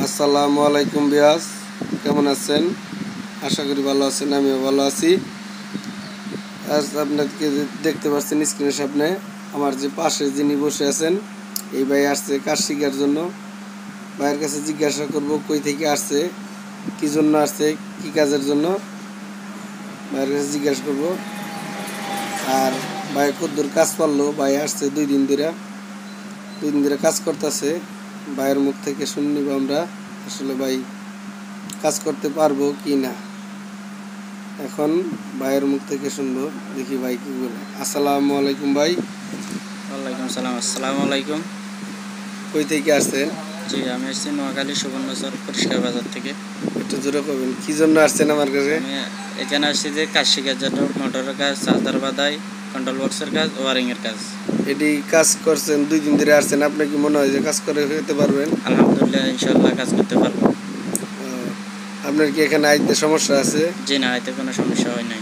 আসসালামু আলাইকুম বিয়াস, কেমন আছেন? আশা করি ভালো আছেন। আমিও ভালো আছি। আজ আপনাকে দেখতে পাচ্ছেন স্ক্রিনের সামনে আমার যে পাশে যিনি বসে আছেন, এই ভাই আসছে কাজ শিখার জন্য। ভাইয়ের কাছে জিজ্ঞাসা করব কই থেকে আসছে, কি জন্য আসছে, কি কাজের জন্য ভাইয়ের কাছে জিজ্ঞাসা করব। আর ভাই কতদূর কাজ পারলো, ভাই আসছে 2 দিন ধরে কাজ করতেছে। ভাইয়ের মুখ থেকে শুনে নিব আমরা আসলে ভাই কাজ করতে পারবো কি না। এখন ভাইয়ের মুখ থেকে শুনবো, দেখি ভাই কি বলে। আসসালামু আলাইকুম ভাই। ওয়ালাইকুম সালাম। আসসালামু আলাইকুম। কই থেকে আসছেন? জি, আমি আসছি নোয়াখালী সুবর্ণচর পরিষ্কার বাজার থেকে। একটু জোরে করবেন, কি জন্য আসছেন আমার কাছে? আমি এখানে আসছি যে কাজ শিখার জন্য, মোটরের কাজ, চার্জার বাদাই, কন্ট্রোল বক্সের কাজ, ওয়ারিংয়ের কাজ। এটি কাজ করছেন 2 দিন ধরে আসছেন, আপনি কি মনে হয় যে কাজ করে খেতে পারবেন? আলহামদুলিল্লাহ, ইনশাল্লাহ কাজ করতে পারবো। আপনার কি এখানে আইতে সমস্যা আছে? জি না, এতে কোনো সমস্যা হয় নাই।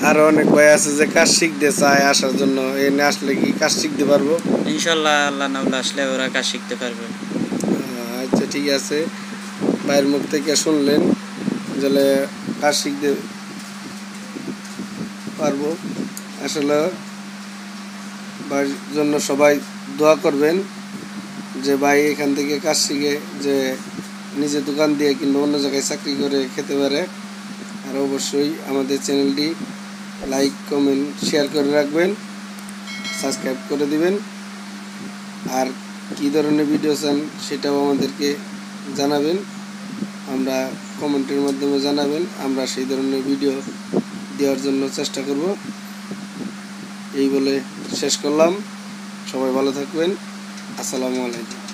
আরো অনেক ভাই আছে যে কাজ শিখতে চায় আসার জন্য, এনে আসলে কি কাজ শিখতে পারবো? ইনশাল্লাহ আল্লাহ নাউলা আসলে ওরা কাজ শিখতে পারবে। আচ্ছা, ঠিক আছে। ভাইয়ের মুখ থেকে শুনলেন যে কাজ শিখতে পারবো। আসলে ভাইয়ের জন্য সবাই দোয়া করবেন যে ভাই এখান থেকে কাজ শিখে যে নিজে দোকান দিয়ে কিংবা অন্য জায়গায় চাকরি করে খেতে পারে। আর অবশ্যই আমাদের চ্যানেলটি লাইক, কমেন্ট, শেয়ার করে রাখবেন, সাবস্ক্রাইব করে দিবেন। আর কী ধরনের ভিডিও চান সেটাও আমাদেরকে জানাবেন, আমরা কমেন্টের মাধ্যমে জানাবেন, আমরা সেই ধরনের ভিডিও দেওয়ার জন্য চেষ্টা করব। এই বলে শেষ করলাম। সবাই ভালো থাকবেন। আসসালামু আলাইকুম।